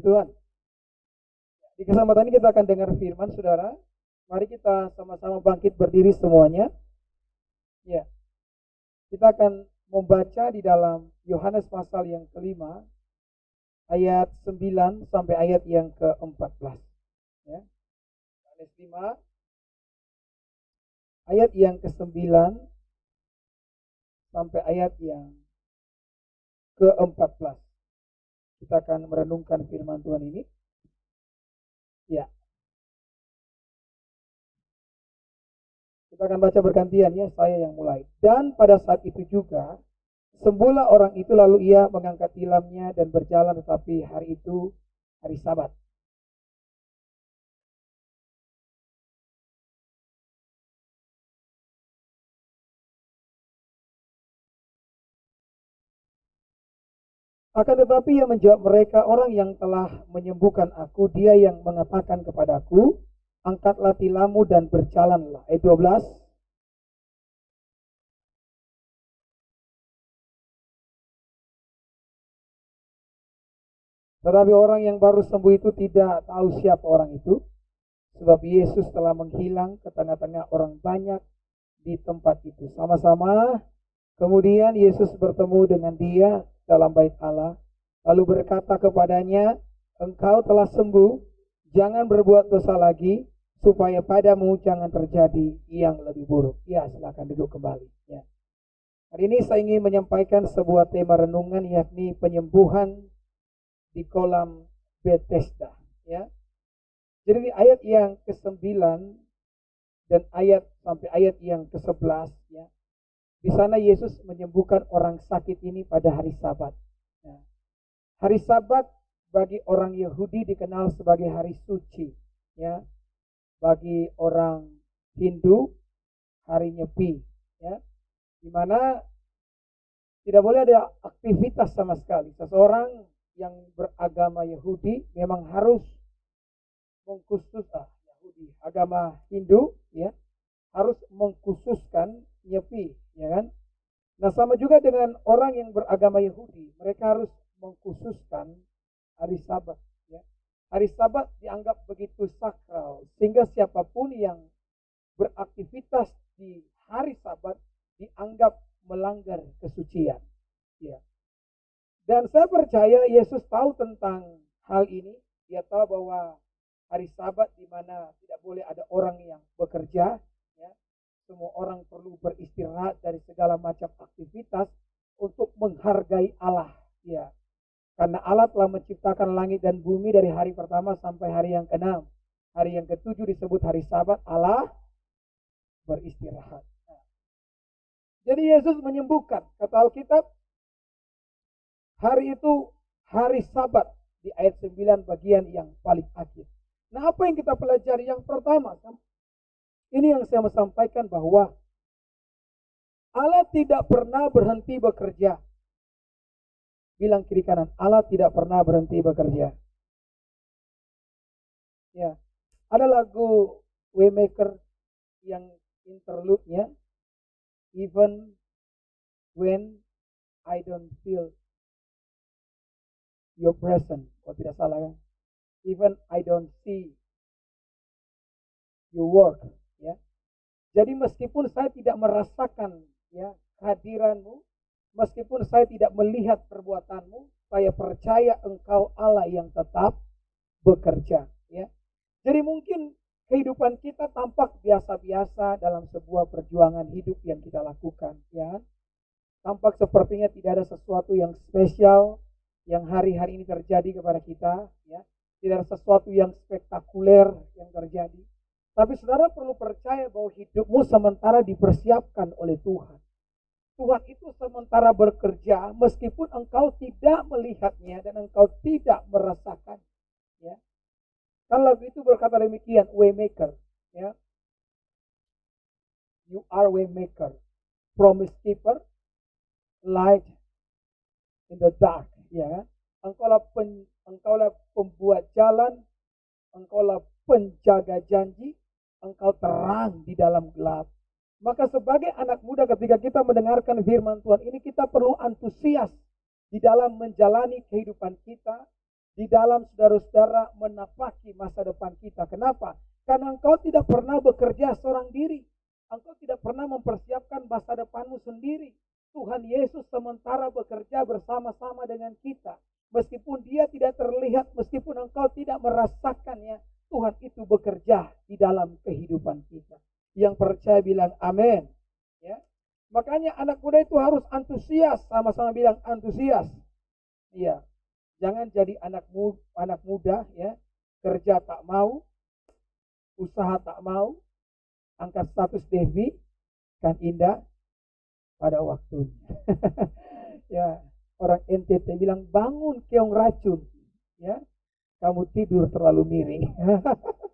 Tuhan. Di kesempatan ini kita akan dengar firman, saudara. Mari kita sama-sama bangkit berdiri semuanya. Ya, kita akan membaca di dalam Yohanes pasal yang kelima, ayat 9 sampai ayat yang ke-14. Ya. Yohanes 5, ayat yang ke-9 sampai ayat yang ke-14. Kita akan merenungkan firman Tuhan ini. Ya. Kita akan baca bergantian ya, saya yang mulai. Dan pada saat itu juga, sembuhlah orang itu, lalu ia mengangkat tilamnya dan berjalan, tetapi hari itu hari Sabat. Akan tetapi ia menjawab mereka, orang yang telah menyembuhkan aku, dia yang mengatakan kepadaku, angkatlah tilammu dan berjalanlah. Ayat 12. Tetapi orang yang baru sembuh itu tidak tahu siapa orang itu, sebab Yesus telah menghilang ke tengah-tengah orang banyak di tempat itu. Sama-sama kemudian Yesus bertemu dengan dia dalam bait Allah, lalu berkata kepadanya, engkau telah sembuh, jangan berbuat dosa lagi, supaya padamu jangan terjadi yang lebih buruk. Ya, silakan duduk kembali. Ya. Hari ini saya ingin menyampaikan sebuah tema renungan, yakni penyembuhan di kolam Bethesda. Ya. Jadi di ayat yang ke-9 dan ayat sampai ayat yang ke-11, ya, di sana Yesus menyembuhkan orang sakit ini pada hari Sabat. Ya. Hari Sabat bagi orang Yahudi dikenal sebagai hari suci. Ya. Bagi orang Hindu hari Nyepi. Ya. Di mana tidak boleh ada aktivitas sama sekali. Seseorang yang beragama Yahudi memang harus Yahudi, agama Hindu, ya, harus mengkhususkan Nyepi, ya kan? Nah, sama juga dengan orang yang beragama Yahudi, mereka harus mengkhususkan hari Sabat, ya. Hari Sabat dianggap begitu sakral, sehingga siapapun yang beraktivitas di hari Sabat dianggap melanggar kesucian, ya. Dan saya percaya Yesus tahu tentang hal ini. Dia tahu bahwa hari Sabat di mana tidak boleh ada orang yang bekerja, ya. Semua orang perlu beristirahat dari segala macam aktivitas untuk menghargai Allah, ya. Karena Allah telah menciptakan langit dan bumi dari hari pertama sampai hari yang ke-6. Hari yang ke-7 disebut hari Sabat, Allah beristirahat. Nah, jadi Yesus menyembuhkan, kata Alkitab, hari itu hari Sabat di ayat 9 bagian yang paling akhir. Nah, apa yang kita pelajari? Yang pertama, ini yang saya mau sampaikan, bahwa Allah tidak pernah berhenti bekerja. Bilang kiri kanan, Allah tidak pernah berhenti bekerja. Ya, ada lagu Waymaker yang interlude-nya, even when I don't feel your presence, kalau tidak salah kan, even I don't see your work, ya. Jadi meskipun saya tidak merasakan, ya, kehadiranmu, meskipun saya tidak melihat perbuatanmu, saya percaya engkau Allah yang tetap bekerja, ya. Jadi mungkin kehidupan kita tampak biasa-biasa dalam sebuah perjuangan hidup yang kita lakukan, ya. Tampak sepertinya tidak ada sesuatu yang spesial yang hari-hari ini terjadi kepada kita, ya. Tidak ada sesuatu yang spektakuler yang terjadi. Tapi saudara perlu percaya bahwa hidupmu sementara dipersiapkan oleh Tuhan. Tuhan itu sementara bekerja meskipun engkau tidak melihatnya dan engkau tidak merasakan, ya. Kan lagu itu berkata demikian, Waymaker, ya. You are Waymaker, Promise Keeper, Light in the dark, ya. Engkaulah pembuat jalan, engkaulah penjaga janji, engkau terang di dalam gelap. Maka sebagai anak muda, ketika kita mendengarkan firman Tuhan ini, kita perlu antusias di dalam menjalani kehidupan kita, di dalam saudara-saudara menapaki masa depan kita. Kenapa? Karena engkau tidak pernah bekerja seorang diri. Engkau tidak pernah mempersiapkan masa depanmu sendiri. Tuhan Yesus sementara bekerja bersama-sama dengan kita. Meskipun dia tidak terlihat, meskipun engkau tidak merasakannya, Tuhan itu bekerja di dalam kehidupan kita. Yang percaya bilang amin. Ya. Makanya anak muda itu harus antusias, sama-sama bilang antusias. Iya. Jangan jadi anak muda ya, kerja tak mau, usaha tak mau, angkat status Devi kan indah pada waktunya. Ya, orang NTT bilang bangun keong racun, ya, kamu tidur terlalu miring.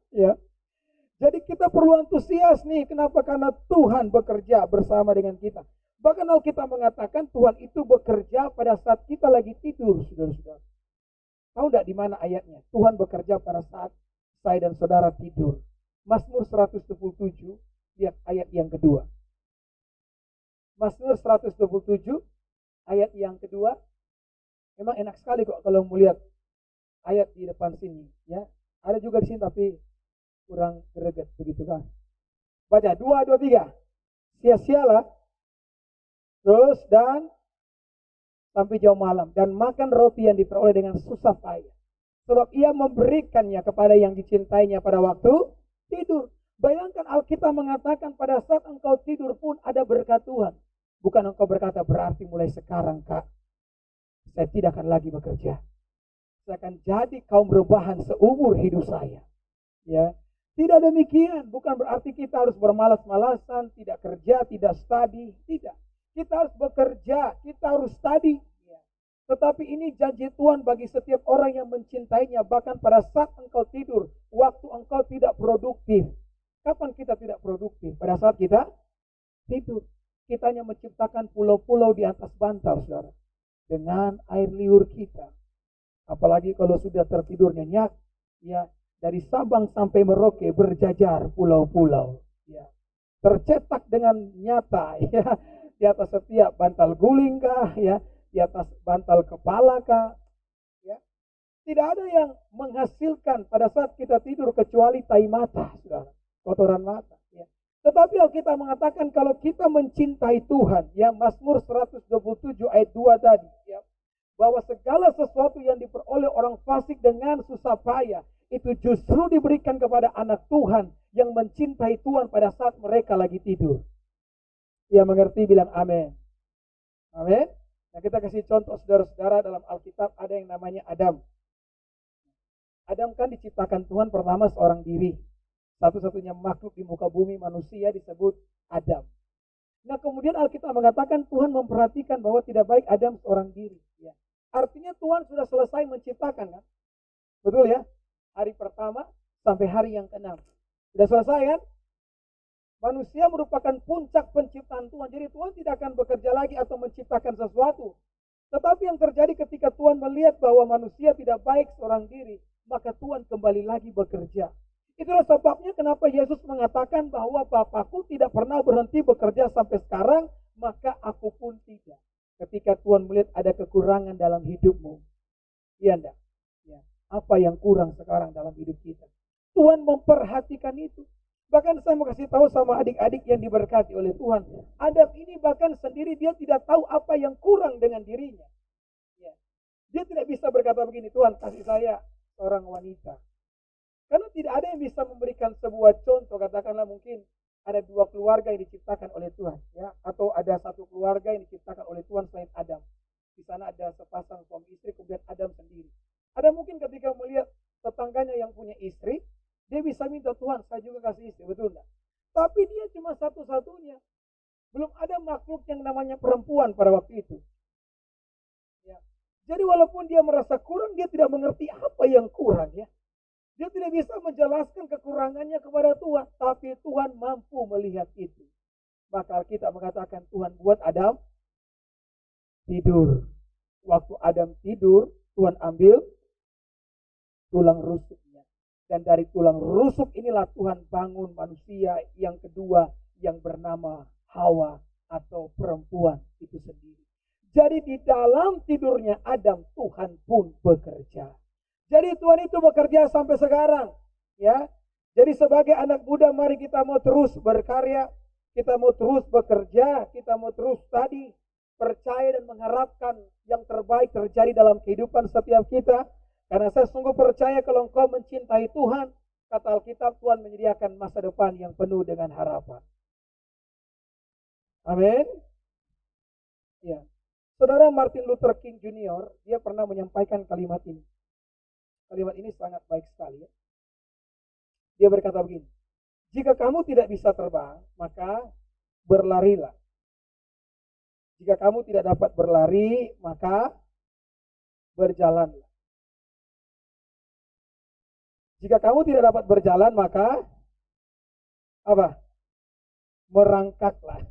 Ya. Jadi kita perlu antusias nih. Kenapa? Karena Tuhan bekerja bersama dengan kita. Bahkan Alkitab mengatakan Tuhan itu bekerja pada saat kita lagi tidur, saudara-saudara. Tahu enggak di mana ayatnya? Tuhan bekerja pada saat saya dan saudara tidur. Mazmur 127, lihat ayat yang kedua. Mazmur 127, ayat yang kedua. Memang enak sekali kok kalau melihat ayat di depan sini. Ya, ada juga di sini tapi kurang greget begitu kan. Baca 2, 2, 3. Sia-sialah terus dan sampai jauh malam dan makan roti yang diperoleh dengan susah payah. Sebab ia memberikannya kepada yang dicintainya pada waktu tidur. Bayangkan Alkitab mengatakan pada saat engkau tidur pun ada berkat Tuhan. Bukan engkau berkata berarti mulai sekarang Kak, saya tidak akan lagi bekerja. Saya akan jadi kaum rebahan seumur hidup saya. Ya. Tidak demikian, bukan berarti kita harus bermalas-malasan, tidak kerja, tidak study, tidak. Kita harus bekerja, kita harus study. Tetapi ini janji Tuhan bagi setiap orang yang mencintainya, bahkan pada saat engkau tidur, waktu engkau tidak produktif. Kapan kita tidak produktif? Pada saat kita tidur. Kita hanya menciptakan pulau-pulau di atas bantal, saudara. Dengan air liur kita. Apalagi kalau sudah tertidur nyenyak, ya. Dari Sabang sampai Merauke berjajar pulau-pulau, ya. Tercetak dengan nyata, ya, di atas setiap bantal guling kah, ya, di atas bantal kepala kah, ya. Tidak ada yang menghasilkan pada saat kita tidur kecuali tai mata, saudara, kotoran mata, ya. Tetapi Alkitab mengatakan kalau kita mencintai Tuhan, ya, Mazmur 127 ayat 2 tadi, ya, bahwa segala sesuatu yang diperoleh orang fasik dengan susah payah itu justru diberikan kepada anak Tuhan yang mencintai Tuhan pada saat mereka lagi tidur. Yang mengerti bilang amin. Amin. Nah, kita kasih contoh saudara-saudara, dalam Alkitab ada yang namanya Adam. Adam kan diciptakan Tuhan pertama seorang diri. Satu-satunya makhluk di muka bumi manusia disebut Adam. Nah, kemudian Alkitab mengatakan Tuhan memperhatikan bahwa tidak baik Adam seorang diri. Ya. Artinya Tuhan sudah selesai menciptakan kan? Betul ya? Hari pertama sampai hari yang ke-6. Sudah selesai kan? Manusia merupakan puncak penciptaan Tuhan. Jadi Tuhan tidak akan bekerja lagi atau menciptakan sesuatu. Tetapi yang terjadi ketika Tuhan melihat bahwa manusia tidak baik seorang diri, maka Tuhan kembali lagi bekerja. Itulah sebabnya kenapa Yesus mengatakan bahwa Bapakku tidak pernah berhenti bekerja sampai sekarang, maka aku pun tidak. Ketika Tuhan melihat ada kekurangan dalam hidupmu. Iya enggak? Ya. Apa yang kurang sekarang dalam hidup kita? Tuhan memperhatikan itu. Bahkan saya mau kasih tahu sama adik-adik yang diberkati oleh Tuhan. Adam ini bahkan sendiri dia tidak tahu apa yang kurang dengan dirinya. Ya. Dia tidak bisa berkata begini, Tuhan kasih saya seorang wanita. Karena tidak ada yang bisa memberikan sebuah contoh. Katakanlah mungkin ada 2 keluarga yang diciptakan oleh Tuhan. Ya. Atau ada 1 keluarga yang diciptakan oleh Tuhan selain Adam. Di sana ada sepasang suami istri, kemudian Adam sendiri. Ada mungkin ketika melihat tetangganya yang punya istri, dia bisa minta Tuhan, saya juga kasih istri, betul enggak? Tapi dia cuma satu-satunya. Belum ada makhluk yang namanya perempuan pada waktu itu. Ya. Jadi walaupun dia merasa kurang, dia tidak mengerti apa yang kurang ya. Dia tidak bisa menjelaskan kekurangannya kepada Tuhan, tapi Tuhan mampu melihat itu. Maka kita mengatakan Tuhan buat Adam tidur. Waktu Adam tidur, Tuhan ambil tulang rusuknya. Dan dari tulang rusuk inilah Tuhan bangun manusia yang kedua yang bernama Hawa atau perempuan itu sendiri. Jadi di dalam tidurnya Adam, Tuhan pun bekerja. Jadi Tuhan itu bekerja sampai sekarang, ya. Jadi sebagai anak muda, mari kita mau terus berkarya, kita mau terus bekerja, kita mau terus tadi percaya dan mengharapkan yang terbaik terjadi dalam kehidupan setiap kita. Karena saya sungguh percaya kalau engkau mencintai Tuhan, kata Alkitab, Tuhan menyediakan masa depan yang penuh dengan harapan. Amin. Ya. Saudara Martin Luther King Jr., dia pernah menyampaikan kalimat ini. Kalimat ini sangat baik sekali, ya. Dia berkata begini, jika kamu tidak bisa terbang, maka berlarilah. Jika kamu tidak dapat berlari, maka berjalanlah. Jika kamu tidak dapat berjalan, maka apa? Merangkaklah.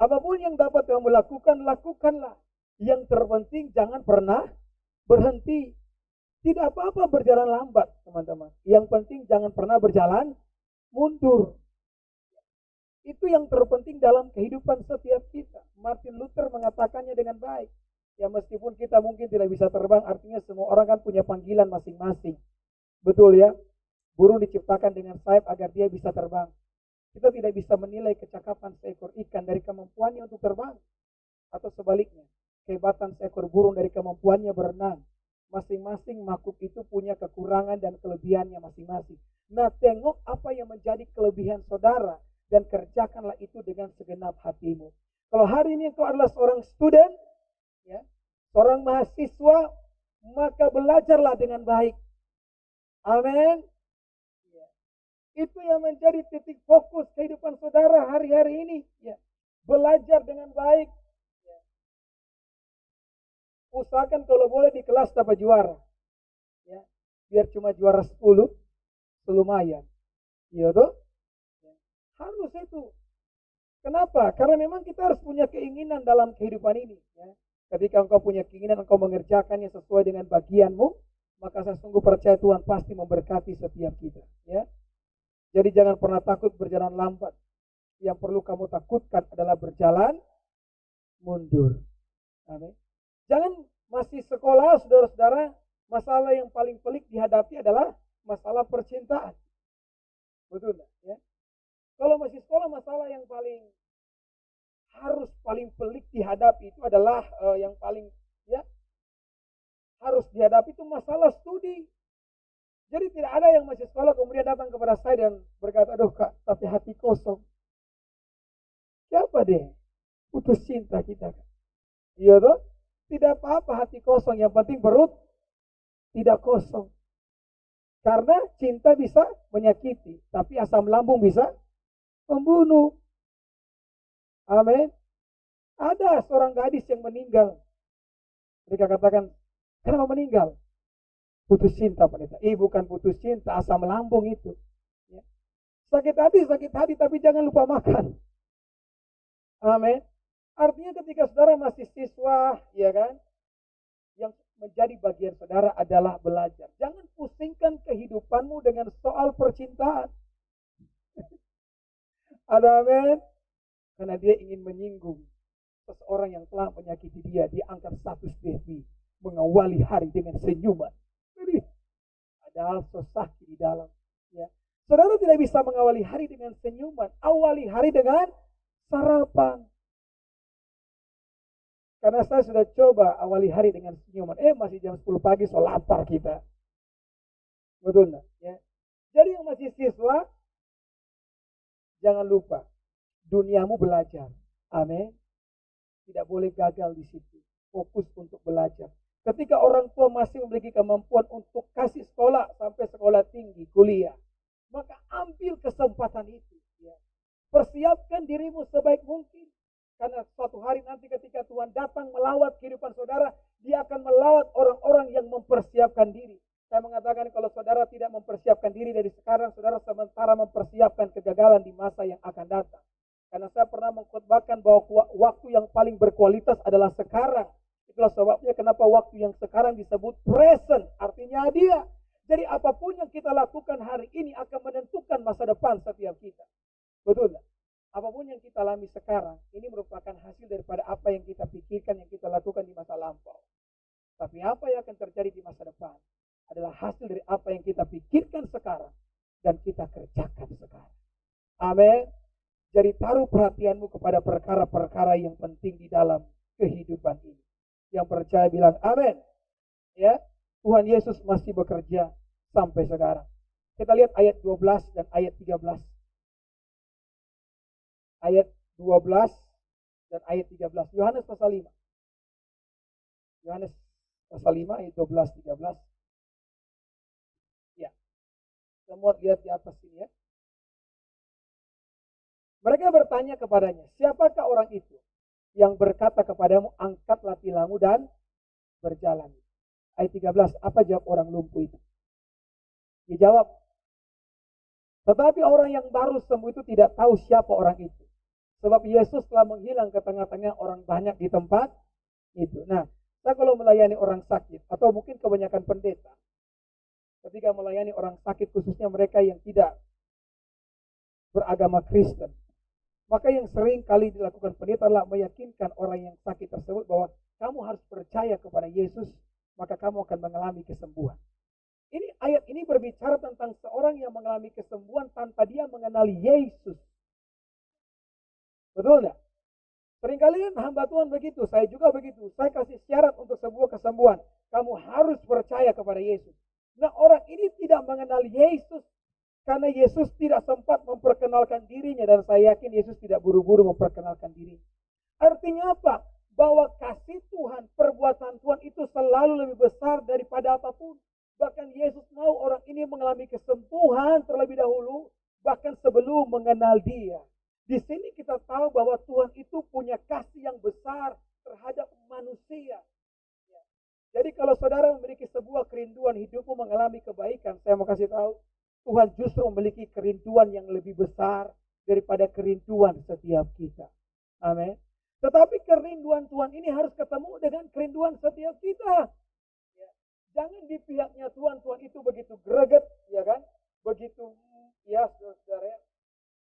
Apapun yang dapat kamu lakukan, lakukanlah. Yang terpenting jangan pernah berhenti. Tidak apa-apa berjalan lambat, teman-teman. Yang penting jangan pernah berjalan mundur. Itu yang terpenting dalam kehidupan setiap kita. Martin Luther mengatakannya dengan baik. Ya meskipun kita mungkin tidak bisa terbang, artinya semua orang kan punya panggilan masing-masing. Betul ya? Burung diciptakan dengan sayap agar dia bisa terbang. Kita tidak bisa menilai kecakapan seekor ikan dari kemampuannya untuk terbang. Atau sebaliknya, kehebatan seekor burung dari kemampuannya berenang. Masing-masing makhluk itu punya kekurangan dan kelebihannya masing-masing. Nah, tengok apa yang menjadi kelebihan saudara dan kerjakanlah itu dengan segenap hatimu. Kalau hari ini engkau adalah seorang student, ya, seorang mahasiswa, maka belajarlah dengan baik. Amin. Ya. Itu yang menjadi titik fokus kehidupan saudara hari-hari ini. Ya. Belajar dengan baik. Usahakan kalau boleh di kelas dapat juara. Ya. Biar cuma juara 10, lumayan. Iya tuh? Ya. Harus itu. Kenapa? Karena memang kita harus punya keinginan dalam kehidupan ini. Ya. Ketika engkau punya keinginan, engkau mengerjakannya sesuai dengan bagianmu, maka saya sungguh percaya Tuhan pasti memberkati setiap kita. Ya. Jadi jangan pernah takut berjalan lambat. Yang perlu kamu takutkan adalah berjalan mundur. Amin. Jangan masih sekolah, saudara-saudara, masalah yang paling pelik dihadapi adalah masalah percintaan. Betul enggak? Ya? Kalau masih sekolah, masalah yang paling pelik dihadapi itu adalah yang paling ya harus dihadapi itu masalah studi. Jadi tidak ada yang masih sekolah kemudian datang kepada saya dan berkata, aduh kak, tapi hati kosong. Siapa deh? Putus cinta kita. Iya toh? Tidak apa-apa hati kosong, yang penting perut tidak kosong. Karena cinta bisa menyakiti, tapi asam lambung bisa membunuh. Amin. Ada seorang gadis yang meninggal. Mereka katakan, kenapa meninggal? Putus cinta, pendeta. Bukan putus cinta, asam lambung itu. Ya. Sakit hati, tapi jangan lupa makan. Amin. Artinya ketika saudara masih siswa, ya kan, yang menjadi bagian saudara adalah belajar. Jangan pusingkan kehidupanmu dengan soal percintaan. Ada amin. Karena dia ingin menyinggung seseorang yang telah menyakiti dia. Dia angkat status baby, mengawali hari dengan senyuman. Jadi ada hal sesakit di dalam. Ya. Saudara tidak bisa mengawali hari dengan senyuman. Awali hari dengan sarapan. Karena saya sudah coba awali hari dengan senyuman. Masih jam 10 pagi, so lapar kita. Betul enggak? Ya. Jadi yang masih siswa, jangan lupa. Duniamu belajar. Amin. Tidak boleh gagal di situ. Fokus untuk belajar. Ketika orang tua masih memiliki kemampuan untuk kasih sekolah sampai sekolah tinggi, kuliah, maka ambil kesempatan itu. Ya. Persiapkan dirimu sebaik mungkin. Karena suatu hari nanti ketika Tuhan datang melawat kehidupan saudara, dia akan melawat orang-orang yang mempersiapkan diri. Saya mengatakan kalau saudara tidak mempersiapkan diri dari sekarang, saudara sementara mempersiapkan kegagalan di masa yang akan datang. Karena saya pernah mengkhotbahkan bahwa waktu yang paling berkualitas adalah sekarang. Itulah sebabnya kenapa waktu yang sekarang disebut present, artinya dia. Jadi apapun yang kita lakukan hari ini akan menentukan masa depan setiap kita. Betul tidak? Apapun yang kita alami sekarang, ini merupakan hasil daripada apa yang kita pikirkan, yang kita lakukan di masa lampau. Tapi apa yang akan terjadi di masa depan adalah hasil dari apa yang kita pikirkan sekarang dan kita kerjakan sekarang. Amin. Jadi taruh perhatianmu kepada perkara-perkara yang penting di dalam kehidupan ini. Yang percaya bilang amin. Ya, Tuhan Yesus masih bekerja sampai sekarang. Kita lihat ayat 12 dan ayat 13. Ayat 12 dan ayat 13. Yohanes pasal 5. Yohanes pasal 5 ayat 12 13. Ya. Semua lihat di atas ini ya. Mereka bertanya kepadanya, siapakah orang itu yang berkata kepadamu, angkatlah tilangmu dan berjalan. Ayat 13, apa jawab orang lumpuh itu? Dia jawab, tetapi orang yang baru sembuh itu tidak tahu siapa orang itu. Sebab Yesus telah menghilang ke tengah-tengah orang banyak di tempat itu. Nah, saya kalau melayani orang sakit, atau mungkin kebanyakan pendeta, ketika melayani orang sakit, khususnya mereka yang tidak beragama Kristen, maka yang sering kali dilakukan pendeta adalah meyakinkan orang yang sakit tersebut bahwa kamu harus percaya kepada Yesus, maka kamu akan mengalami kesembuhan. Ini ayat ini berbicara tentang seorang yang mengalami kesembuhan tanpa dia mengenali Yesus. Betul enggak? Seringkali kan hamba Tuhan begitu, saya juga begitu. Saya kasih syarat untuk sebuah kesembuhan. Kamu harus percaya kepada Yesus. Nah, orang ini tidak mengenal Yesus karena Yesus tidak sempat memperkenalkan dirinya, dan saya yakin Yesus tidak buru-buru memperkenalkan dirinya. Artinya apa? Bahwa kasih Tuhan, perbuatan Tuhan itu selalu lebih besar daripada apapun. Bahkan Yesus mau orang ini mengalami kesembuhan terlebih dahulu, bahkan sebelum mengenal dia. Di sini kita tahu bahwa Tuhan itu punya kasih yang besar terhadap manusia. Jadi kalau saudara memiliki sebuah kerinduan hidupmu mengalami kebaikan, saya mau kasih tahu, Tuhan justru memiliki kerinduan yang lebih besar daripada kerinduan setiap kita. Amin. Tetapi kerinduan Tuhan ini harus ketemu dengan kerinduan setiap kita. Ya. Jangan di pihaknya Tuhan itu begitu greget, ya kan? Begitu, ya saudara,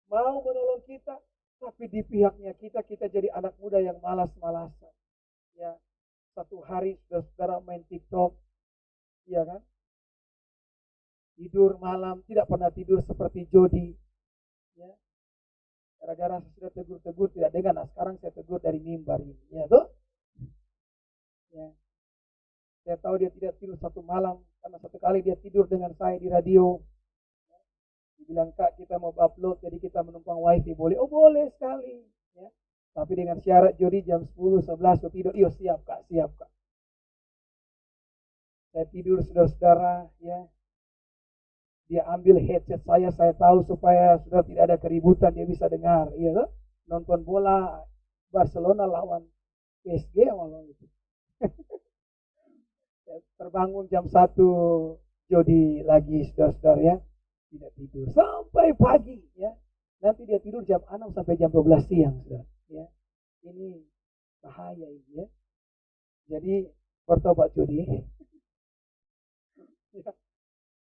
mau menolong kita, tapi di pihaknya kita jadi anak muda yang malas-malasan. Ya. Satu hari saudara main TikTok, ya kan? Tidur malam, tidak pernah tidur seperti Jody. Ya. Gara-gara saya sudah tegur-tegur tidak dengar. Nah, sekarang saya tegur dari mimbar ini. Ya, tuh. Ya. Saya tahu dia tidak tidur satu malam karena satu kali dia tidur dengan saya di radio. Ya. Dibilang, Kak, kita mau upload, jadi kita menumpang wifi. Boleh? Oh, boleh sekali. Ya. Tapi dengan syarat Jody jam 10, 11 saya tidur. Iya, siap, Kak, siap, Kak. Saya tidur, saudara-saudara, ya. Dia ambil headset saya tahu supaya sudah tidak ada keributan, dia bisa dengar. Iya, nonton bola Barcelona lawan PSG malam itu. Terbangun jam 1 Jody lagi, saudara-saudara, ya. Tidak tidur sampai pagi, ya. Nanti dia tidur jam 6 sampai jam 12 siang, saudara, ya. Ini bahaya ini, ya. Jadi bertobat Jody. Ya.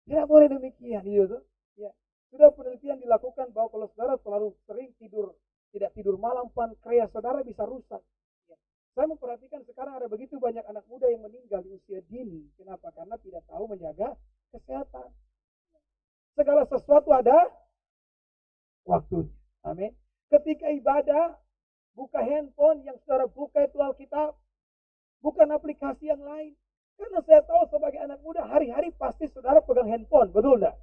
Tidak boleh demikian, gitu. Ya. Sudah penelitian dilakukan bahwa kalau saudara terlalu sering tidur, tidak tidur malam, pankreas saudara bisa rusak. Ya. Saya memperhatikan sekarang ada begitu banyak anak muda yang meninggal di usia dini. Kenapa? Karena tidak tahu menjaga kesehatan. Segala sesuatu ada waktunya. Amin. Ketika ibadah, buka handphone, yang saudara buka itu Alkitab, bukan aplikasi yang lain. Karena saya tahu sebagai anak muda, hari-hari pasti saudara pegang handphone, betul enggak?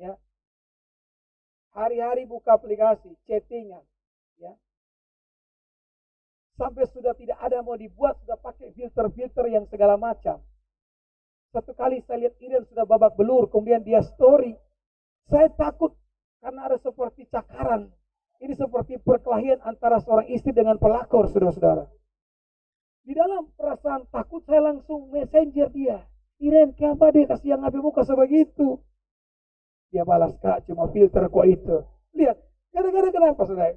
Ya. Hari-hari buka aplikasi, chattingan, ya. Sampai sudah tidak ada mau dibuat, sudah pakai filter-filter yang segala macam. Satu kali saya lihat Irian sudah babak belur, kemudian dia story. Saya takut karena ada seperti cakaran. Ini seperti perkelahian antara seorang istri dengan pelakor, saudara-saudara. Di dalam perasaan takut saya langsung messenger dia. Iren, kenapa dia kasih yang HP muka sebegitu? Dia balas, Kak, cuma filter kok itu. Lihat, gara-gara kenapa saudara?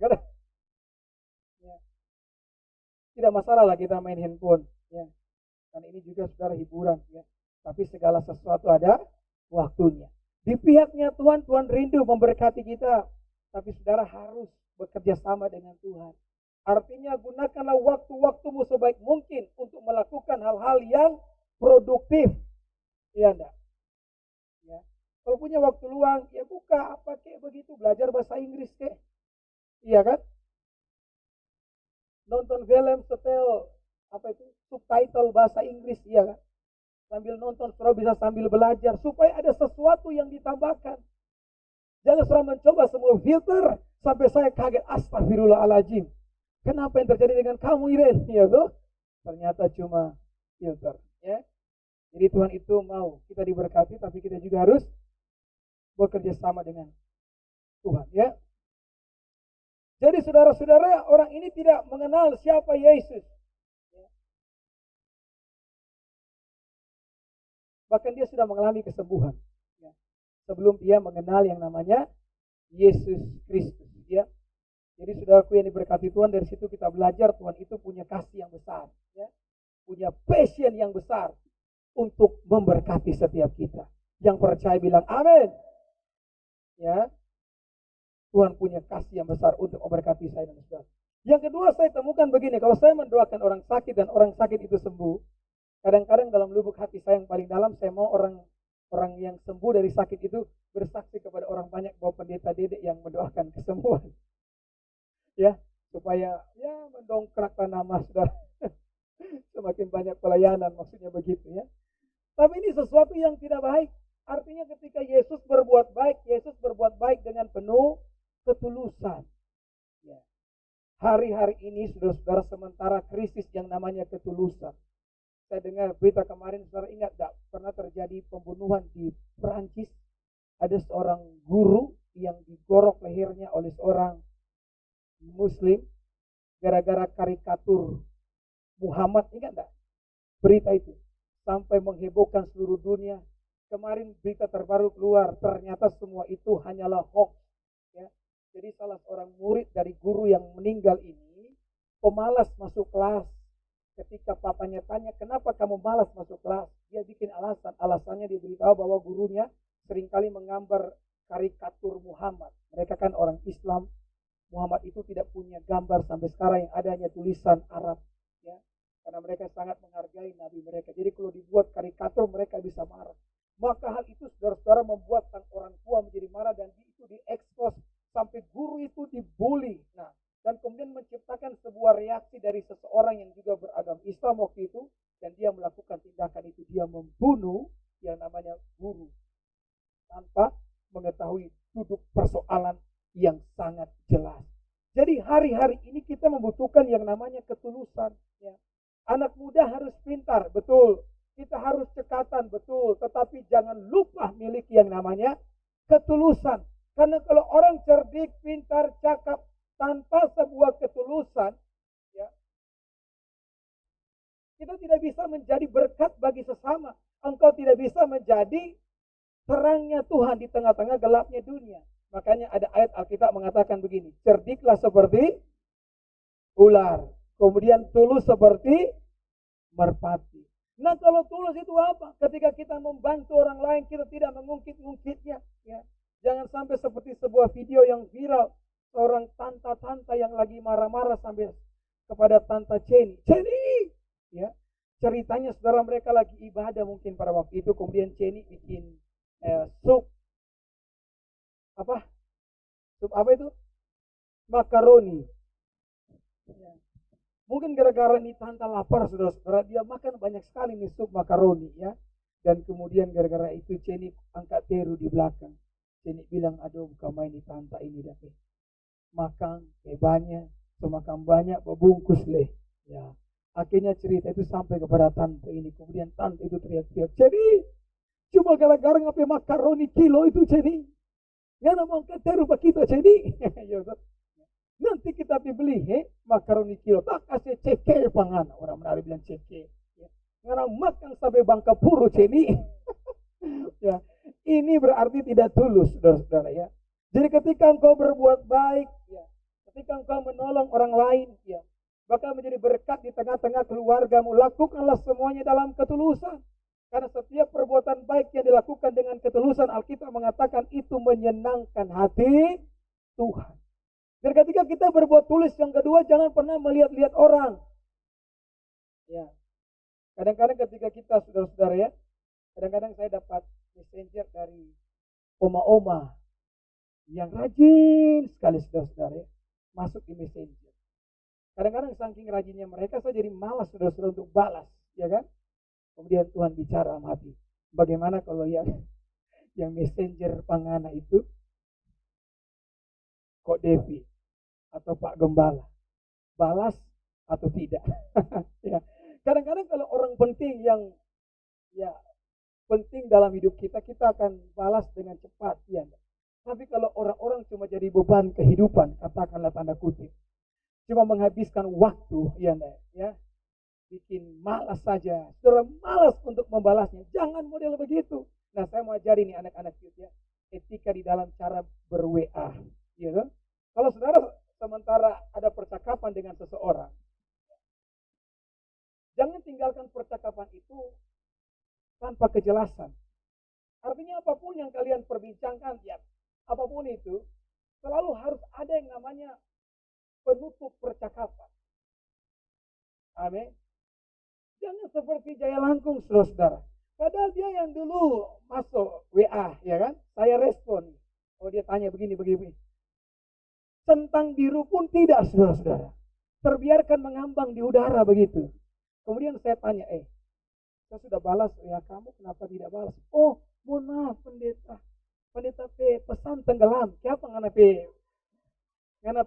Ya. Tidak masalah lah kita main handphone. Ya. Karena ini juga saudara hiburan. Ya. Tapi segala sesuatu ada waktunya. Di pihaknya Tuhan, Tuhan rindu memberkati kita. Tapi saudara harus bekerja sama dengan Tuhan. Artinya gunakanlah waktu-waktumu sebaik mungkin untuk melakukan hal-hal yang produktif. Iya enggak? Ya. Kalau punya waktu luang, ya buka apa kayak begitu, belajar bahasa Inggris kayak. Iya kan? Nonton film setel apa itu subtitle bahasa Inggris, iya kan? Sambil nonton, saudara bisa sambil belajar supaya ada sesuatu yang ditambahkan. Jangan saudara mencoba semua filter sampai saya kaget, astagfirullahaladzim. Kenapa yang terjadi dengan kamu, Iren? Ya tuh, ternyata cuma filter. Ya, jadi Tuhan itu mau kita diberkati, tapi kita juga harus bekerja sama dengan Tuhan. Ya, jadi saudara-saudara, orang ini tidak mengenal siapa Yesus. Bahkan dia sudah mengalami kesembuhan. Ya. Sebelum dia mengenal yang namanya Yesus Kristus. Ya. Jadi saudaraku yang diberkati Tuhan, dari situ kita belajar Tuhan itu punya kasih yang besar. Ya. Punya passion yang besar untuk memberkati setiap kita. Yang percaya bilang amin. Ya. Tuhan punya kasih yang besar untuk memberkati saya dan saudara. Yang kedua saya temukan begini, kalau saya mendoakan orang sakit dan orang sakit itu sembuh, kadang-kadang dalam lubuk hati saya yang paling dalam, saya mau orang yang sembuh dari sakit itu bersaksi kepada orang banyak bahwa pendeta Dedek yang mendoakan kesembuhan. Ya, supaya ya mendongkrakkan nama saudara. Semakin banyak pelayanan, maksudnya begitu ya. Tapi ini sesuatu yang tidak baik. Artinya ketika Yesus berbuat baik dengan penuh ketulusan. Ya. Hari-hari ini saudara-saudara, sementara krisis yang namanya ketulusan. Saya dengar berita kemarin, saudara ingat tak pernah terjadi pembunuhan di Perancis? Ada seorang guru yang digorok lehernya oleh seorang Muslim gara-gara karikatur Muhammad, ingat tak berita itu? Sampai menghebohkan seluruh dunia. Kemarin berita terbaru keluar, ternyata semua itu hanyalah hoax. Ya. Jadi salah seorang murid dari guru yang meninggal ini pemalas masuk kelas. Ketika papanya tanya, kenapa kamu malas masuk kelas? Dia bikin alasan. Alasannya dia beritahu bahwa gurunya seringkali menggambar karikatur Muhammad. Mereka kan orang Islam. Muhammad itu tidak punya gambar sampai sekarang, yang adanya tulisan Arab. Ya. Karena mereka sangat menghargai Nabi mereka. Jadi kalau dibuat karikatur, mereka bisa marah. Maka hal itu saudara-saudara membuat orang tua menjadi marah, dan itu diekspos sampai guru itu dibully. Nah, dan kemudian menciptakan sebuah reaksi dari seseorang yang juga beragama Islam waktu itu, dan dia melakukan tindakan itu. Dia membunuh yang namanya guru tanpa mengetahui duduk persoalan yang sangat jelas. Jadi hari-hari ini kita membutuhkan yang namanya ketulusan. Ya. Anak muda harus pintar, betul. Kita harus cekatan, betul. Tetapi jangan lupa miliki yang namanya ketulusan. Karena kalau orang cerdik, pintar, cakap, tanpa sebuah ketulusan, ya, kita tidak bisa menjadi berkat bagi sesama. Engkau tidak bisa menjadi terangnya Tuhan di tengah-tengah gelapnya dunia. Makanya ada ayat Alkitab mengatakan begini, cerdiklah seperti ular, kemudian tulus seperti merpati. Nah, kalau tulus itu apa? Ketika kita membantu orang lain, kita tidak mengungkit-ungkitnya. Ya. Jangan sampai seperti sebuah video yang viral, seorang tanta-tanta yang lagi marah-marah sampai kepada tanta Ceni. Ceni! Ya. Ceritanya saudara, mereka lagi ibadah mungkin pada waktu itu, kemudian Ceni bikin sup. Sup apa itu? Makaroni. Ya. Mungkin gara-gara ini tanta lapar, saudara-saudara, dia makan banyak sekali nih sup makaroni, ya. Dan kemudian gara-gara itu Ceni angkat teru di belakang. Ceni bilang, aduh bukan main di tanta ini dah. Makan banyak, semakan banyak berbungkus leh. Ya. Akhirnya cerita itu sampai kepada tante ini. Kemudian tante itu teriak-teriak, Ceni, cuma gara-gara ngapain makaroni kilo itu Ceni. Ya mau angkat teru pak kita Ceni. Nanti kita beli makaroni kilo, tak kasih ceke pangan. Orang menari bilang ceke. Ya. Karena makan sampai bangka puru Ceni. Ya. Ini berarti tidak tulus, saudara-saudara ya. Jadi ketika engkau berbuat baik, ya, ketika engkau menolong orang lain, ya, bakal menjadi berkat di tengah-tengah keluargamu. Lakukanlah semuanya dalam ketulusan. Karena setiap perbuatan baik yang dilakukan dengan ketulusan, Alkitab mengatakan itu menyenangkan hati Tuhan. Dan ketika kita berbuat tulis yang kedua, jangan pernah melihat-lihat orang. Ya. Kadang-kadang ketika kita, saudara-saudara ya, kadang-kadang saya dapat messenger dari oma-oma yang rajin sekali, saudara-saudara ya, masuk di messenger. Kadang-kadang saking rajinnya mereka, saya jadi malas, saudara-saudara, untuk balas, ya kan? Kemudian Tuhan bicara sama hati. Bagaimana kalau yang messenger Pangana itu Kok Devi atau Pak Gembala, balas atau tidak? Ya. Kadang-kadang kalau orang penting yang ya penting dalam hidup kita, kita akan balas dengan cepat, ya. Tapi kalau orang-orang cuma jadi beban kehidupan, katakanlah tanda kutip, cuma menghabiskan waktu, ya, bikin malas saja, saudara malas untuk membalasnya. Jangan model begitu. Nah, saya mau ajari nih anak-anak ya, etika di dalam cara ber-WA, ya. Kalau saudara sementara ada percakapan dengan seseorang, jangan tinggalkan percakapan itu tanpa kejelasan. Artinya apapun yang kalian perbincangkan, ya, apapun itu, selalu harus ada yang namanya penutup percakapan. Amin. Jangan seperti Jaya Langkung, saudara. Padahal dia yang dulu masuk WA, ya kan? Saya respon. Oh, dia tanya begini. Centang biru pun tidak, saudara-saudara. Terbiarkan mengambang di udara begitu. Kemudian saya tanya, saya sudah balas WA kamu, kenapa tidak balas? Oh, mohon maaf pendeta. Pendeta pesan tenggelam. Siapa ngana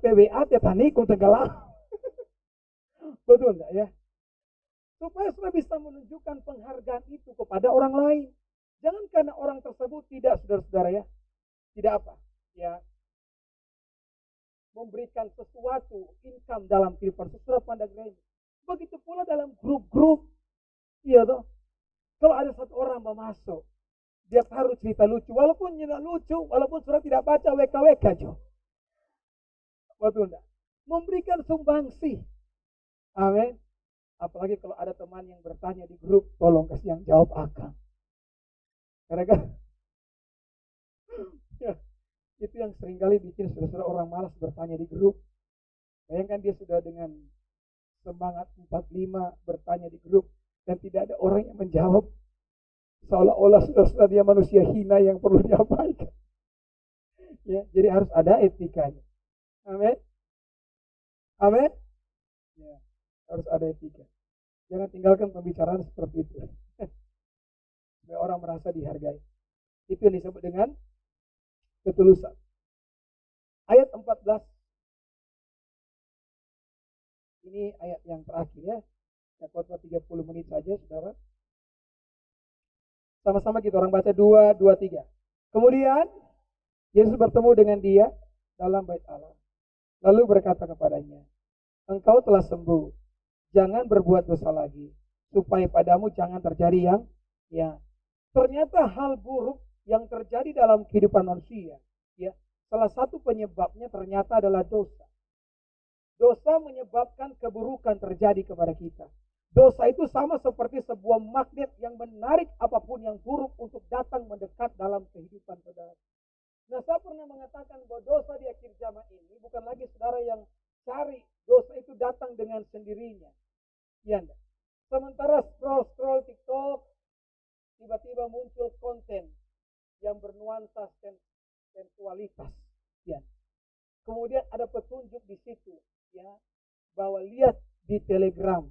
WA teh tanikung tenggelam. Betul enggak ya? Supaya saudara bisa menunjukkan penghargaan itu kepada orang lain. Jangan karena orang tersebut tidak, saudara-saudara ya, tidak apa, ya, memberikan sesuatu income dalam kehidupan saudara pandang lain. Begitu pula dalam grup-grup, iya toh. Kalau ada satu orang mau masuk, dia taruh cerita lucu, walaupun tidak lucu, walaupun saudara tidak baca WKWK jo. Betul enggak? Memberikan sumbangsi. Amin. Apalagi kalau ada teman yang bertanya di grup, tolong kasih yang jawab akang. Karena ya, itu yang seringkali bikin saudara-saudara orang malas bertanya di grup. Bayangkan dia sudah dengan semangat 45 bertanya di grup dan tidak ada orang yang menjawab. Seolah-olah saudara-saudara dia manusia hina yang perlu diabaikan. Ya, jadi harus ada etikanya. Amin. Amin. Ya, harus ada etika. Jangan tinggalkan pembicaraan seperti itu. Supaya orang merasa dihargai. Itu yang disebut dengan ketulusan. Ayat 14. Ini ayat yang terakhir ya. Ya, khotbah 30 menit saja, saudara. Sama-sama kita orang baca 2, 2, 3. Kemudian Yesus bertemu dengan dia dalam bait Allah. Lalu berkata kepadanya, engkau telah sembuh. Jangan berbuat dosa lagi, supaya padamu jangan terjadi yang ternyata hal buruk yang terjadi dalam kehidupan manusia, ya, salah satu penyebabnya ternyata adalah dosa. Dosa menyebabkan keburukan terjadi kepada kita. Dosa itu sama seperti sebuah magnet yang menarik apapun yang buruk untuk datang mendekat dalam kehidupan saudara. Nah, saya pernah mengatakan bahwa dosa di akhir zaman ini bukan lagi saudara yang cari, dosa itu datang dengan sendirinya. Ya, sementara scroll TikTok, tiba-tiba muncul konten yang bernuansa sensualitas. Ya. Kemudian ada petunjuk di situ, ya, bahwa lihat di Telegram.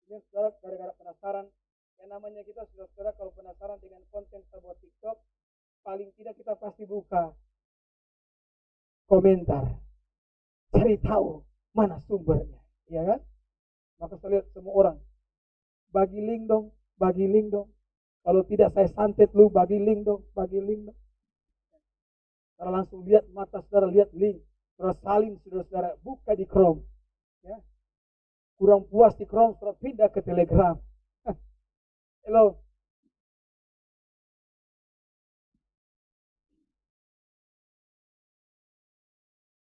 Ini saudara gara-gara penasaran, yang namanya kita saudara kalau penasaran dengan konten sebuah TikTok, paling tidak kita pasti buka komentar, cari tahu mana sumbernya. Ya kan? Maka saya lihat semua orang bagi link dong. Kalau tidak saya santet lu, bagi link dong. Saudara langsung lihat mata saudara, lihat link. Saudara salin, saudara buka di Chrome. Ya. Kurang puas di Chrome, saudara pindah ke Telegram. Hello.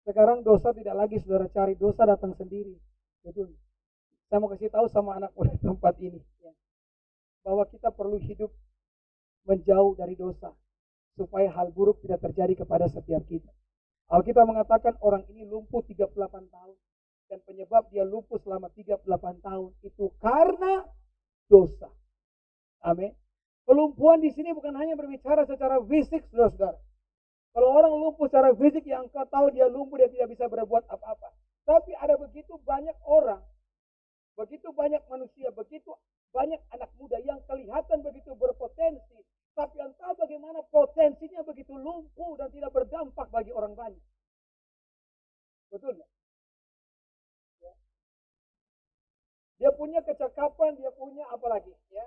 Sekarang dosa tidak lagi saudara cari, dosa datang sendiri. Betul. Saya mau kasih tahu sama anak muda tempat ini, ya, bahwa kita perlu hidup menjauh dari dosa supaya hal buruk tidak terjadi kepada setiap kita. Alkitab mengatakan orang ini lumpuh 38 tahun. Dan penyebab dia lumpuh selama 38 tahun itu karena dosa. Amin. Pelumpuhan di sini bukan hanya berbicara secara fisik, saudara-saudara. Kalau orang lumpuh secara fisik, yang kau tahu dia lumpuh, dia tidak bisa berbuat apa-apa. Tapi ada begitu banyak orang, begitu banyak manusia, begitu banyak anak muda yang kelihatan begitu berpotensi, tapi entah bagaimana potensinya begitu lumpuh dan tidak berdampak bagi orang banyak. Betul nggak? Ya. Dia punya kecakapan, dia punya apa lagi? Ya,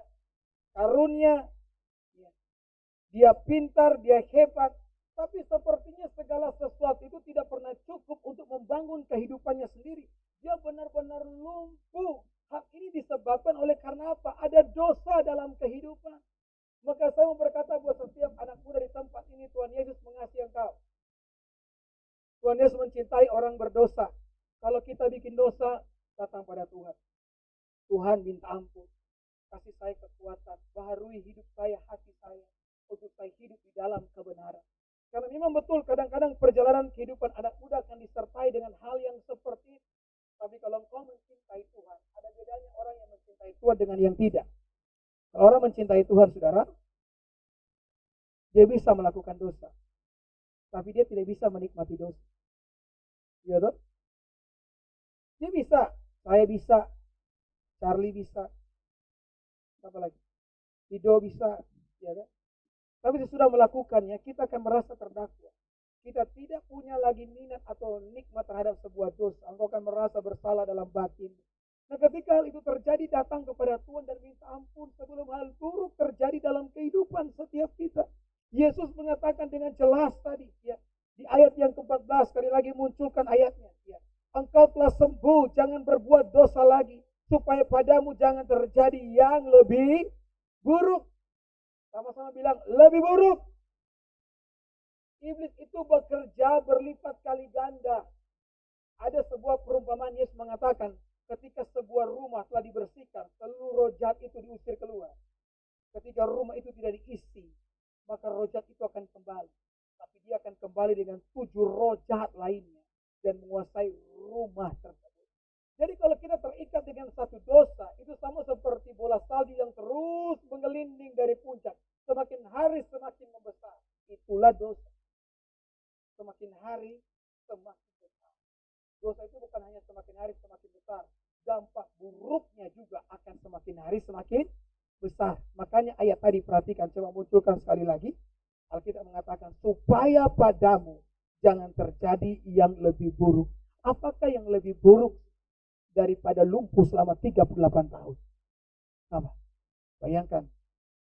karunia, ya. Dia pintar, dia hebat, tapi sepertinya segala sesuatu itu tidak pernah cukup untuk membangun kehidupannya sendiri. Dia benar-benar lumpuh. Hal ini disebabkan oleh karena apa? Ada dosa dalam kehidupan. Maka saya mau berkata buat setiap anak muda di tempat ini, Tuhan Yesus mengasihi engkau. Tuhan Yesus mencintai orang berdosa. Kalau kita bikin dosa, datang pada Tuhan. Tuhan minta ampun. Kasih saya kekuatan. Baharui hidup saya, hati saya. Untuk saya hidup di dalam kebenaran. Karena memang betul kadang-kadang perjalanan kehidupan anak muda akan disertai dengan hal yang seperti itu. Tapi kalau engkau mencintai Tuhan, ada bedanya orang yang mencintai Tuhan dengan yang tidak. Kalau orang mencintai Tuhan, saudara, dia bisa melakukan dosa. Tapi dia tidak bisa menikmati dosa. Ya, toh? Dia bisa, saya bisa, Charlie bisa, apa lagi? Dido bisa, ya kan? Tapi sesudah melakukannya, kita akan merasa terdakwa. Kita tidak punya lagi minat atau nikmat terhadap sebuah dosa. Engkau akan merasa bersalah dalam batin. Nah, ketika hal itu terjadi, datang kepada Tuhan dan minta ampun sebelum hal buruk terjadi dalam kehidupan setiap kita. Yesus mengatakan dengan jelas tadi, ya, di ayat yang ke-14, sekali lagi munculkan ayatnya. Ya. Engkau telah sembuh, jangan berbuat dosa lagi, supaya padamu jangan terjadi yang lebih buruk. Sama-sama bilang, lebih buruk. Iblis itu bekerja berlipat kali ganda. Ada sebuah perumpamaan Yesus mengatakan, ketika sebuah rumah telah dibersihkan, seluruh roh jahat itu diusir keluar. Ketika rumah itu tidak diisi, maka roh jahat itu akan kembali. Tapi dia akan kembali dengan 7 roh jahat lainnya dan menguasai rumah tersebut. Jadi kalau kita terikat dengan satu dosa, itu sama seperti bola salju yang terus menggelinding dari puncak. Semakin hari semakin membesar. Itulah dosa. Semakin hari semakin besar. Dosa itu bukan hanya semakin hari semakin besar, dampak buruknya juga akan semakin hari semakin besar. Makanya ayat tadi perhatikan, coba munculkan sekali lagi. Alkitab mengatakan supaya padamu jangan terjadi yang lebih buruk. Apakah yang lebih buruk daripada lumpuh selama 38 tahun? Apa? Bayangkan.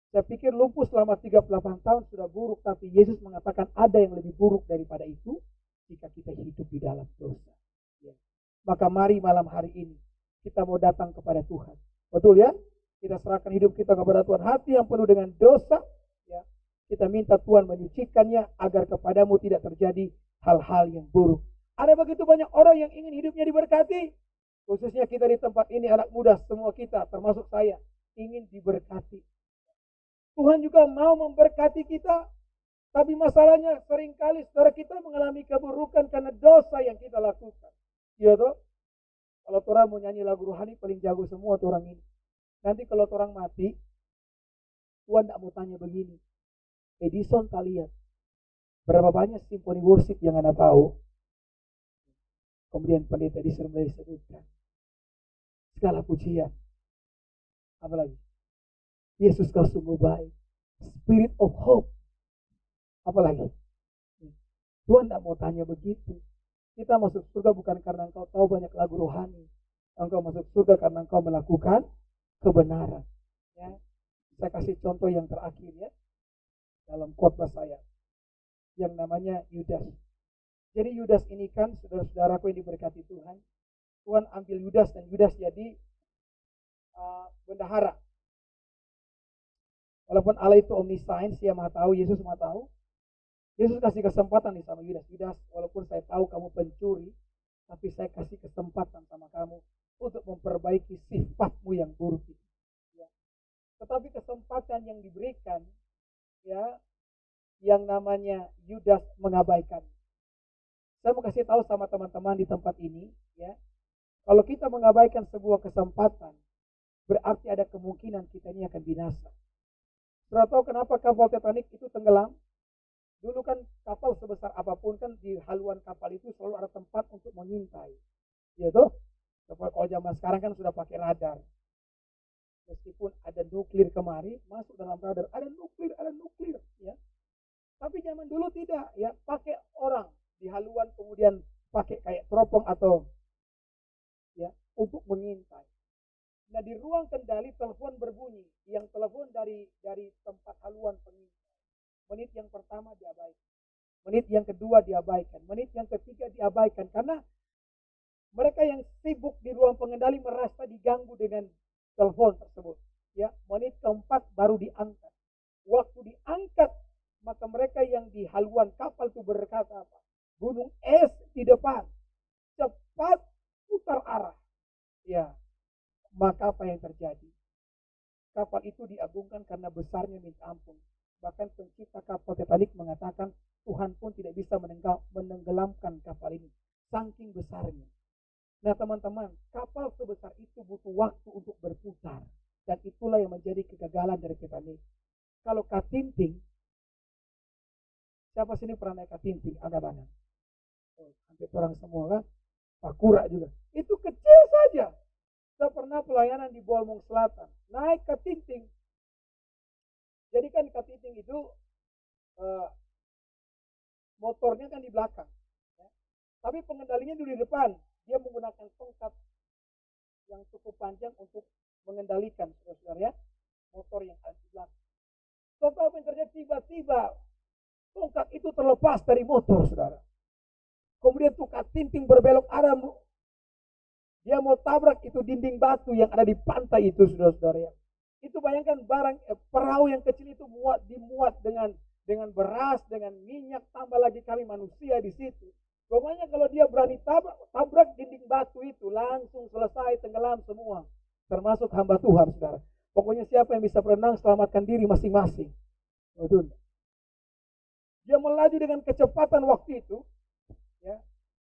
Saya pikir lumpuh selama 38 tahun sudah buruk, tapi Yesus mengatakan ada yang lebih buruk daripada itu jika kita hidup di dalam dosa. Ya. Maka mari malam hari ini kita mau datang kepada Tuhan. Betul ya? Kita serahkan hidup kita kepada Tuhan. Hati yang penuh dengan dosa, ya. Kita minta Tuhan menyucikannya agar kepadamu tidak terjadi hal-hal yang buruk. Ada begitu banyak orang yang ingin hidupnya diberkati. Khususnya kita di tempat ini, anak muda, semua kita, termasuk saya, ingin diberkati. Tuhan juga mau memberkati kita. Tapi masalahnya seringkali saudara kita mengalami keburukan karena dosa yang kita lakukan. Iya toh? Kalau orang mau nyanyi lagu rohani paling jago semua orang ini. Nanti kalau orang mati, Tuhan tidak mau tanya begini. Edison tak lihat berapa banyak simfoni worship yang Anda tahu. Kemudian pendeta Edison mulai sebutkan segala pujian. Apalagi? Yesus kau sungguh baik. Spirit of hope. Apalagi? Tuhan tidak mau tanya begitu. Kita masuk surga bukan karena engkau tahu banyak lagu rohani. Engkau masuk surga karena engkau melakukan kebenaran. Ya. Saya kasih contoh yang terakhir ya. Dalam khotbah saya. Yang namanya Yudas. Jadi Yudas ini kan saudara-saudaraku yang diberkati Tuhan. Tuhan ambil Yudas dan Yudas jadi bendahara. Walaupun Allah itu omniscience, dia maha tahu, Yesus maha tahu. Yesus kasih kesempatan nih sama Yudas. Yudas, walaupun saya tahu kamu pencuri, tapi saya kasih kesempatan sama kamu untuk memperbaiki sifatmu yang buruk itu. Ya. Tetapi kesempatan yang diberikan, ya, yang namanya Yudas mengabaikan. Saya mau kasih tahu sama teman-teman di tempat ini, ya. Kalau kita mengabaikan sebuah kesempatan, berarti ada kemungkinan kita ini akan binasa. Sudah tahu kenapa kapal Titanic itu tenggelam? Dulu kan kapal sebesar apapun kan di haluan kapal itu selalu ada tempat untuk mengintai. Ya toh? Kalau zaman sekarang kan sudah pakai radar. Meskipun ada nuklir kemari, masuk dalam radar, ada nuklir, ya. Tapi zaman dulu tidak, ya, pakai orang di haluan, kemudian pakai kayak teropong atau, ya, untuk mengintai. Nah, di ruang kendali telepon berbunyi, yang telepon dari tempat haluan pengintai. Menit yang pertama diabaikan, menit yang kedua diabaikan, menit yang ketiga diabaikan, karena mereka yang sibuk di ruang pengendali merasa diganggu dengan telepon tersebut. Ya, menit keempat baru diangkat. Waktu diangkat, maka mereka yang di haluan kapal itu berkata apa? Gunung es di depan, cepat putar arah. Ya, maka apa yang terjadi? Kapal itu diagungkan karena besarnya minta ampun. Bahkan pencipta kapal Titanic mengatakan Tuhan pun tidak bisa menenggelamkan kapal ini, saking besarnya. Nah teman-teman, kapal sebesar itu butuh waktu untuk berputar. Dan itulah yang menjadi kegagalan dari Titanic. Kalau katinting, siapa sini pernah naik katinting? Ada banyak. Hampir orang semua kan? Pakura juga. Itu kecil saja. Saya pernah pelayanan di Bolmong Selatan. Naik katinting. Jadi kan katinting itu motornya kan di belakang. Ya. Tapi pengendalinya dulu di depan. Dia menggunakan tongkat yang cukup panjang untuk mengendalikan, saudara, ya, motor yang ada di belakang. Contoh apa yang terjadi? Tiba-tiba tongkat itu terlepas dari motor, saudara. Kemudian tuh katinting berbelok arah. Dia mau tabrak itu dinding batu yang ada di pantai itu, saudara-saudara. Ya. Itu bayangkan perahu yang kecil itu dimuat dengan beras, dengan minyak, tambah lagi kami manusia di situ. Pokoknya kalau dia berani tabrak dinding batu itu, langsung selesai, tenggelam semua. Termasuk hamba Tuhan, saudara. Pokoknya siapa yang bisa berenang, selamatkan diri masing-masing. Betul. Dia melaju dengan kecepatan waktu itu. Ya.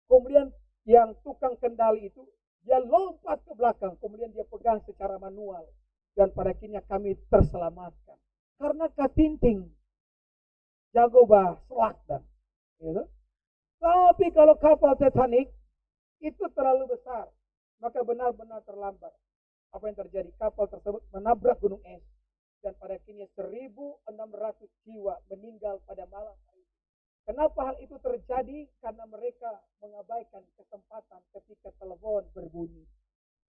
Kemudian yang tukang kendali itu, dia lompat ke belakang. Kemudian dia pegang secara manual. Dan pada akhirnya kami terselamatkan. Karena katinting, jago bah, selak. Gitu. Tapi kalau kapal Titanic itu terlalu besar, maka benar-benar terlambat. Apa yang terjadi? Kapal tersebut menabrak gunung es. Dan pada akhirnya 1.600 jiwa meninggal pada malam hari itu. Kenapa hal itu terjadi? Karena mereka mengabaikan kesempatan ketika telepon berbunyi.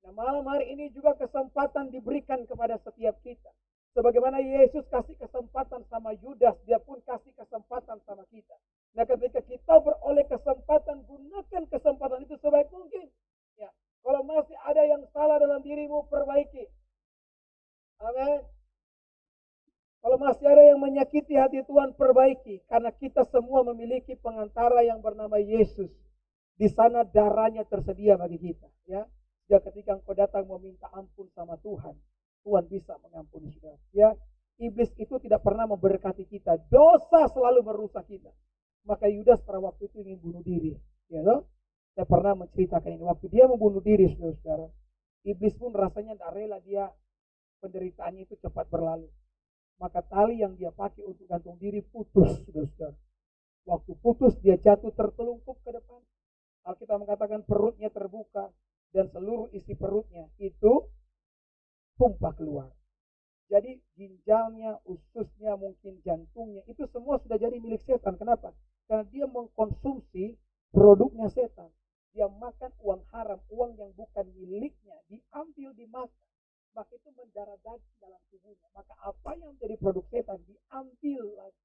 Nah malam hari ini juga kesempatan diberikan kepada setiap kita. Sebagaimana Yesus kasih kesempatan sama Yudas, dia pun kasih kesempatan sama kita. Nah ketika kita beroleh kesempatan, gunakan kesempatan itu sebaik mungkin. Ya, kalau masih ada yang salah dalam dirimu, perbaiki. Amin. Kalau masih ada yang menyakiti hati Tuhan, perbaiki. Karena kita semua memiliki pengantara yang bernama Yesus. Di sana darahnya tersedia bagi kita. Ya, ketika engkau datang meminta ampun sama Tuhan, Tuhan bisa mengampuni saudara. Ya, iblis itu tidak pernah memberkati kita. Dosa selalu merusak kita. Maka Yudas pada waktu itu ingin bunuh diri. Ya, loh? Saya pernah menceritakan ini. Waktu dia membunuh diri, saudara-saudara, iblis pun rasanya tidak rela dia penderitaannya itu cepat berlalu. Maka tali yang dia pakai untuk gantung diri putus, saudara-saudara. Waktu putus dia jatuh tertelungkup ke depan. Alkitab mengatakan perutnya terbuka dan seluruh isi perutnya itu tumpah keluar. Jadi ginjalnya, ususnya, mungkin jantungnya, itu semua sudah jadi milik setan. Kenapa? Karena dia mengkonsumsi produknya setan. Dia makan uang haram, uang yang bukan miliknya, diambil, dimakan. Maka itu mendarah daging dalam tubuhnya. Maka apa yang menjadi produk setan diambil lagi.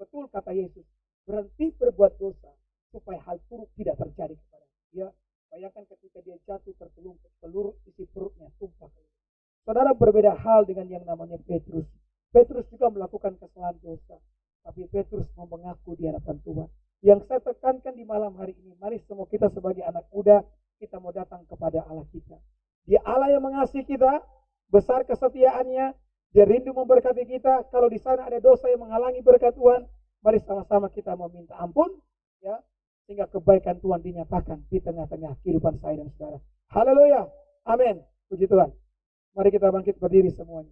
Betul kata Yesus, berhenti berbuat dosa supaya hal buruk tidak terjadi kepada dia. Bayangkan ketika dia jatuh tertelungkup, seluruh isi perutnya tumpah keluar. Saudara, berbeda hal dengan yang namanya Petrus. Petrus juga melakukan kesalahan dosa. Tapi Petrus mau mengaku di hadapan Tuhan. Yang saya tekankan di malam hari ini, mari semua kita sebagai anak muda, kita mau datang kepada Allah kita. Dia Allah yang mengasihi kita, besar kesetiaannya, dia rindu memberkati kita. Kalau di sana ada dosa yang menghalangi berkat Tuhan, mari sama-sama kita meminta ampun. Ya, sehingga kebaikan Tuhan dinyatakan di tengah-tengah kehidupan saya dan saudara. Haleluya. Amin. Puji Tuhan. Mari kita bangkit berdiri semuanya.